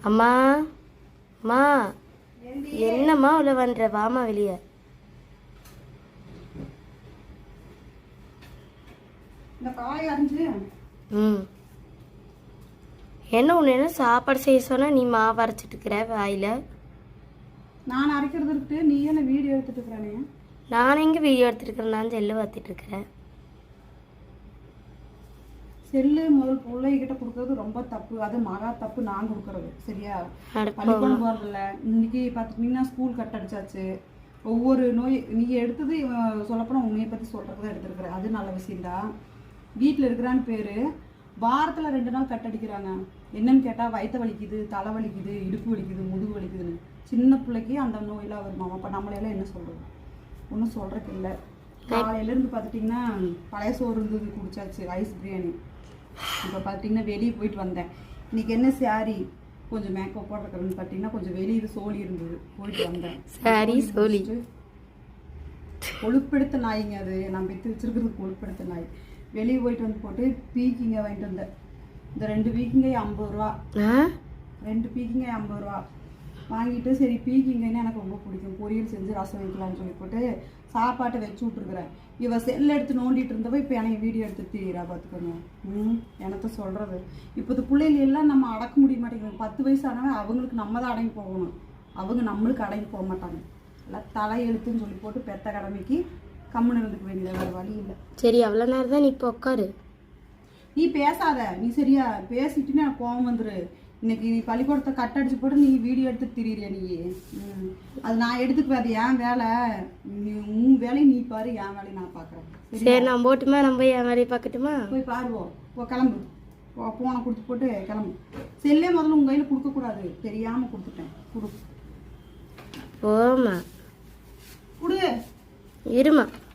அம்மா அம்மா என்னம்மா உள்ள பண்ற? வாமா வெளியே. என்ன ஒன்று என்ன சாப்பாடு செய்ய சொன்னா நீ மாவு அரைச்சிட்டு இருக்கிற வாயில? நான் அரைக்கிறது இருக்கு, நீ என்ன வீடியோ எடுத்துட்டு இருக்கிறானே? நான் எங்க வீடியோ எடுத்துட்டு இருக்கிறேன்? நான் செல்லு பார்த்துட்டு இருக்கிறேன். செல்லு முதல் பிள்ளைகிட்ட கொடுக்கறது ரொம்ப தப்பு. அது மகா தப்பு நான் கொடுக்கறது. சரியா? பள்ளிக்கூடம் போறதில்ல. இன்னைக்கு பார்த்துக்கிட்டீங்கன்னா ஸ்கூல் கட் அடிச்சாச்சு. ஒவ்வொரு நோய் நீ எடுத்தது சொல்லப்போனால் உண்மையை பற்றி சொல்கிறதுதான் எடுத்துருக்குற. அது நல்ல விஷயம்தான். வீட்டில் இருக்கிறான்னு பேர். வாரத்தில் 2 நாள் கட் அடிக்கிறாங்க. என்னன்னு கேட்டால் வயிற்று வலிக்குது, தலை வலிக்குது, இடுப்பு வலிக்குது, முதுகு வலிக்குதுன்னு. சின்ன பிள்ளைக்கு அந்த நோயெல்லாம் வருமா? அப்போ நம்மளையெல்லாம் என்ன சொல்கிறது? ஒன்றும் சொல்கிறதுக்கு இல்லை. காலையிலேருந்து பார்த்துட்டிங்கன்னா பழைய சோறு இருந்தது, குடிச்சாச்சு. ரைஸ் பிரியாணி. இப்போ பார்த்தீங்கன்னா வெளியே போயிட்டு வந்தேன். இன்றைக்கி என்ன சாரி கொஞ்சம் மேக்கப் போடுறதுன்னு பார்த்தீங்கன்னா கொஞ்சம் வெளியே சோழி இருந்தது, போயிட்டு வந்தேன். சாரி சோழி கொழுப்பெடுத்த நாய்ங்க. அது நான் பெற்று வச்சுருக்கிறது கொழுப்பெடுத்த நாய். வெளியே போயிட்டு வந்து போட்டு பீக்கிங்க வாங்கிட்டு வந்தேன். இந்த 2 பீக்கிங்க 50 ரூபா. 2 பீக்கிங்க 50 ரூபா வாங்கிட்டு, சரி பீக்கிங்கன்னா எனக்கு ரொம்ப பிடிக்கும், பொரியல் செஞ்சு ரசம் வைக்கலான்னு சொல்லி போட்டு சாப்பாட்டை வச்சு விட்ருக்குறேன். இவ செல்ல எடுத்து நோண்டிட்டு இருந்தவ இப்போ எனக்கு வீடியோ எடுத்து தீரா பார்த்துக்கோங்க. எனக்கு சொல்கிறது இப்போது பிள்ளைகள் எல்லாம் நம்ம அடக்க முடிய மாட்டேங்குது. 10 வயசு ஆனவன் அவங்களுக்கு நம்ம தான் அடங்கி போகணும், அவங்க நம்மளுக்கு அடங்கி போக மாட்டாங்க. எல்லாம் தலை எழுத்துன்னு சொல்லி போட்டு பெத்த கடமைக்கு கம்முன்னு இருந்துக்க வேண்டியது, வேறு வழி இல்லை. சரி, அவ்வளோ நேரம் தான் நீ இப்போ உட்காரு. நீ பேசாத, நீ சரியா பேசிட்டுன்னு எனக்கு கோவம் வந்துரு. இன்னைக்கு நீ பள்ளிக்கூடத்தை கட் அடிச்சு போட்டு நீ வீடியோ எடுத்து திரியிறியா நீ? அது நான் எடுத்துக்குவேன், அது என் வேலை. உன் வேலையை நீ பாரு, என் வேலையை நான் பார்க்குறேன். சரி, நான் போட்டுமா? நம்ம என் வேலையை பார்க்கட்டுமா? போய் பாருவோம். கிளம்பு. போனை கொடுத்து போட்டு கிளம்பு. செல்லே முதல்ல உங்கள் கையில் கொடுக்கக்கூடாது, தெரியாமல் கொடுத்துட்டேன். கொடு. போமா கொடு. இருமா.